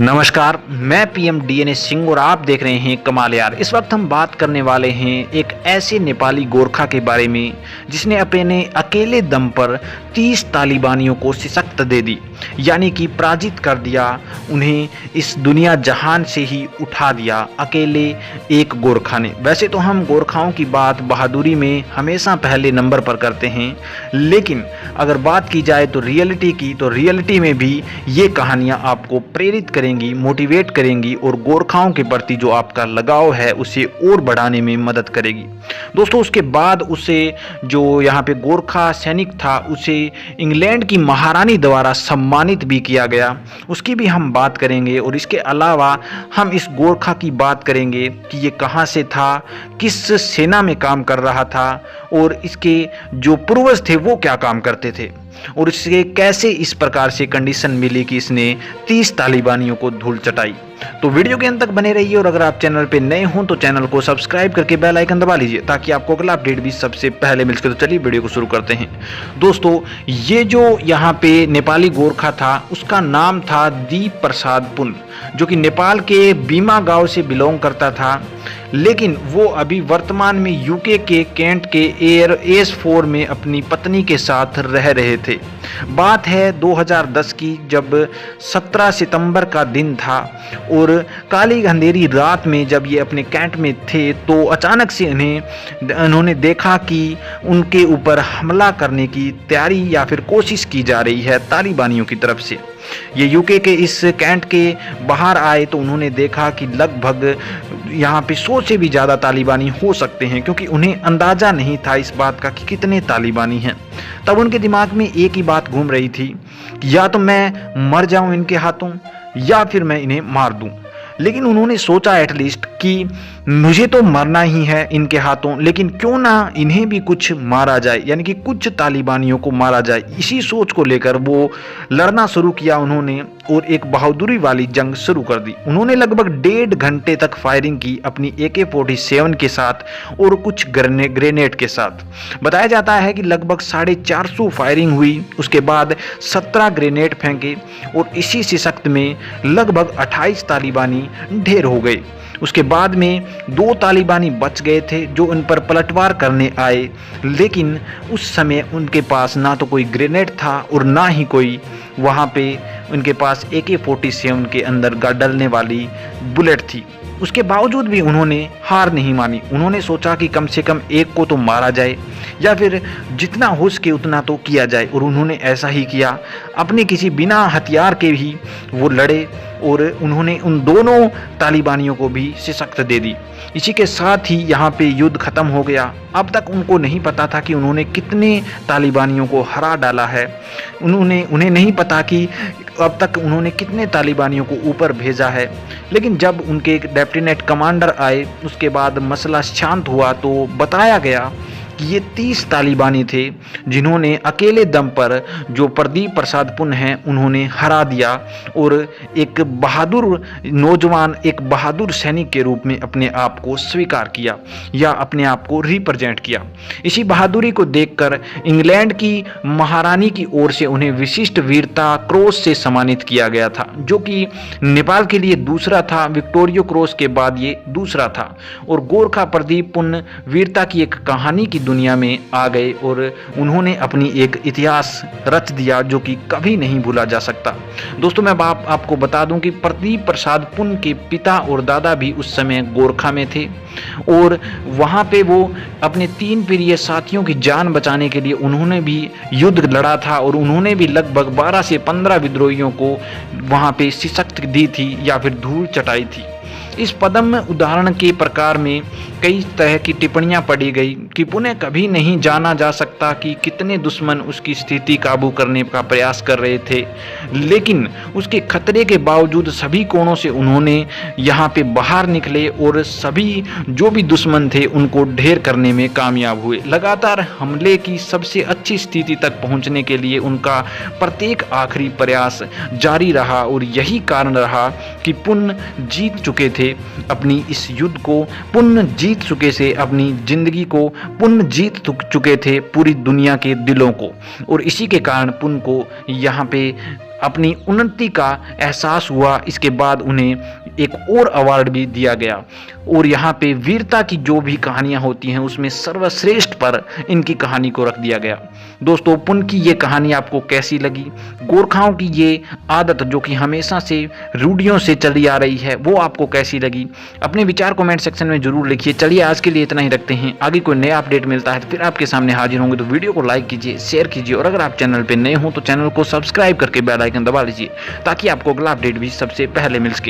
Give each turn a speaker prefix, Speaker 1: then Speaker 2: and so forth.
Speaker 1: नमस्कार, मैं PM DNA Singh और आप देख रहे हैं कमाल यार। इस वक्त हम बात करने वाले हैं एक ऐसे नेपाली गोरखा के बारे में जिसने अपने अकेले दम पर 30 तालिबानियों को शिकस्त दे दी, यानी कि पराजित कर दिया, उन्हें इस दुनिया जहान से ही उठा दिया अकेले एक गोरखा ने। वैसे तो हम गोरखाओं की बात बहादुरी में हमेशा पहले नंबर पर करते हैं, लेकिन अगर बात की जाए तो रियलिटी में भी ये कहानियाँ आपको प्रेरित करेंगी, मोटिवेट करेंगी और गोरखाओं के प्रति जो आपका लगाव है उसे और बढ़ाने में मदद करेगी। दोस्तों, उसके बाद उसे जो यहाँ पे गोरखा सैनिक था उसे इंग्लैंड की महारानी द्वारा सम्मानित भी किया गया, उसकी भी हम बात करेंगे। और इसके अलावा हम इस गोरखा की बात करेंगे कि ये कहाँ से था, किस सेना में काम कर रहा था और इसके जो पूर्वज थे वो क्या काम करते थे और इससे कैसे इस प्रकार से कंडीशन मिली कि इसने 30 तालिबानियों को धूल चटाई। तो वीडियो के अंत तक बने रहिए और अगर आप चैनल पे नए हों तो चैनल को सब्सक्राइब करके बेल आइकन दबा लीजिए ताकि आपको अगला अपडेट भी सबसे पहले मिल सके। तो चलिए वीडियो को शुरू करते हैं। दोस्तों, ये जो यहाँ पे नेपाली गोरखा था उसका नाम था दीप प्रसाद पुन, जो कि नेपाल के बीमा गांव से बिलोंग करता था, लेकिन वो अभी वर्तमान में यूके के कैंट के एयर एस 4 में अपनी पत्नी के साथ रह रहे थे। बात है 2010 की, जब 17 सितंबर का दिन था और काली अंधेरी रात में जब ये अपने कैंट में थे तो अचानक से उन्होंने देखा कि उनके ऊपर हमला करने की तैयारी या फिर कोशिश की जा रही है तालिबानियों की तरफ से। ये यूके के इस कैंट के बाहर आए तो उन्होंने देखा कि लगभग यहाँ पे 100 से भी ज़्यादा तालिबानी हो सकते हैं, क्योंकि उन्हें अंदाज़ा नहीं था इस बात का कि कितने तालिबानी हैं। तब उनके दिमाग में एक ही बात घूम रही थी, या तो मैं मर जाऊं इनके हाथों या फिर मैं इन्हें मार दूं। लेकिन उन्होंने सोचा एटलीस्ट कि मुझे तो मरना ही है इनके हाथों, लेकिन क्यों ना इन्हें भी कुछ मारा जाए, यानी कि कुछ तालिबानियों को मारा जाए। इसी सोच को लेकर वो लड़ना शुरू किया उन्होंने और एक बहादुरी वाली जंग शुरू कर दी। उन्होंने लगभग 1.5 घंटे तक फायरिंग की अपनी AK-47 के साथ और कुछ ग्रेनेड के साथ। बताया जाता है कि लगभग 450 फायरिंग हुई, उसके बाद 17 ग्रेनेड फेंके और इसी शिकस्त में लगभग 28 तालिबानी ढेर हो गए। उसके बाद में 2 तालिबानी बच गए थे जो उन पर पलटवार करने आए, लेकिन उस समय उनके पास ना तो कोई ग्रेनेड था और ना ही कोई वहाँ पे उनके पास AK-47 के अंदर डलने वाली बुलेट थी। उसके बावजूद भी उन्होंने हार नहीं मानी। उन्होंने सोचा कि कम से कम एक को तो मारा जाए या फिर जितना हो सके उतना तो किया जाए, और उन्होंने ऐसा ही किया। अपने किसी बिना हथियार के ही वो लड़े और उन्होंने उन दोनों तालिबानियों को भी शिकस्त दे दी। इसी के साथ ही यहाँ पे युद्ध खत्म हो गया। अब तक उनको नहीं पता था कि उन्होंने कितने तालिबानियों को हरा डाला है, उन्हें नहीं पता कि अब तक उन्होंने कितने तालिबानियों को ऊपर भेजा है। लेकिन जब उनके एक लेफ्टिनेंट कमांडर आए उसके बाद मसला शांत हुआ तो बताया गया कि ये 30 तालिबानी थे जिन्होंने अकेले दम पर जो प्रदीप प्रसाद पुन हैं उन्होंने हरा दिया और एक बहादुर नौजवान, एक बहादुर सैनिक के रूप में अपने आप को स्वीकार किया या अपने आप को रिप्रेजेंट किया। इसी बहादुरी को देखकर इंग्लैंड की महारानी की ओर से उन्हें विशिष्ट वीरता क्रॉस से सम्मानित किया गया था, जो कि नेपाल के लिए दूसरा था। विक्टोरिया क्रॉस के बाद ये दूसरा था और गोरखा प्रदीप पुन वीरता की एक कहानी की दुनिया में आ गए और उन्होंने अपनी एक इतिहास रच दिया जो कि कभी नहीं भूला जा सकता। दोस्तों, मैं आपको बता दूं कि प्रदीप प्रसाद पुन के पिता और दादा भी उस समय गोरखा में थे और वहाँ पे वो अपने 3 प्रिय साथियों की जान बचाने के लिए उन्होंने भी युद्ध लड़ा था और उन्होंने भी लगभग 12 से 15 विद्रोहियों को वहाँ पे शिकस्त दी थी या फिर धूल चटाई थी। इस पदम उदाहरण के प्रकार में कई तरह की टिप्पणियां पढ़ी गई कि पुनः कभी नहीं जाना जा सकता कि कितने दुश्मन उसकी स्थिति काबू करने का प्रयास कर रहे थे, लेकिन उसके खतरे के बावजूद सभी कोणों से उन्होंने यहाँ पे बाहर निकले और सभी जो भी दुश्मन थे उनको ढेर करने में कामयाब हुए। लगातार हमले की सबसे अच्छी स्थिति तक पहुँचने के लिए उनका प्रत्येक आखिरी प्रयास जारी रहा और यही कारण रहा कि पुन जीत चुके थे अपनी इस युद्ध को, पुन जीत चुके थे अपनी जिंदगी को, पुन जीत चुके थे पूरी दुनिया के दिलों को। और इसी के कारण पुन को यहाँ पे अपनी उन्नति का एहसास हुआ। इसके बाद उन्हें एक और अवार्ड भी दिया गया और यहाँ पे वीरता की जो भी कहानियाँ होती हैं उसमें सर्वश्रेष्ठ पर इनकी कहानी को रख दिया गया। दोस्तों, पुन की ये कहानी आपको कैसी लगी? गोरखाओं की ये आदत जो कि हमेशा से रूढ़ियों से चली आ रही है, वो आपको कैसी लगी? अपने विचार कमेंट सेक्शन में जरूर लिखिए। चलिए आज के लिए इतना ही रखते हैं, आगे कोई नया अपडेट मिलता है तो फिर आपके सामने हाजिर होंगे। तो वीडियो को लाइक कीजिए, शेयर कीजिए और अगर आप चैनल पर नए हो तो चैनल को सब्सक्राइब करके बेल आइकन दबा लीजिए ताकि आपको अगला अपडेट भी सबसे पहले मिल सके।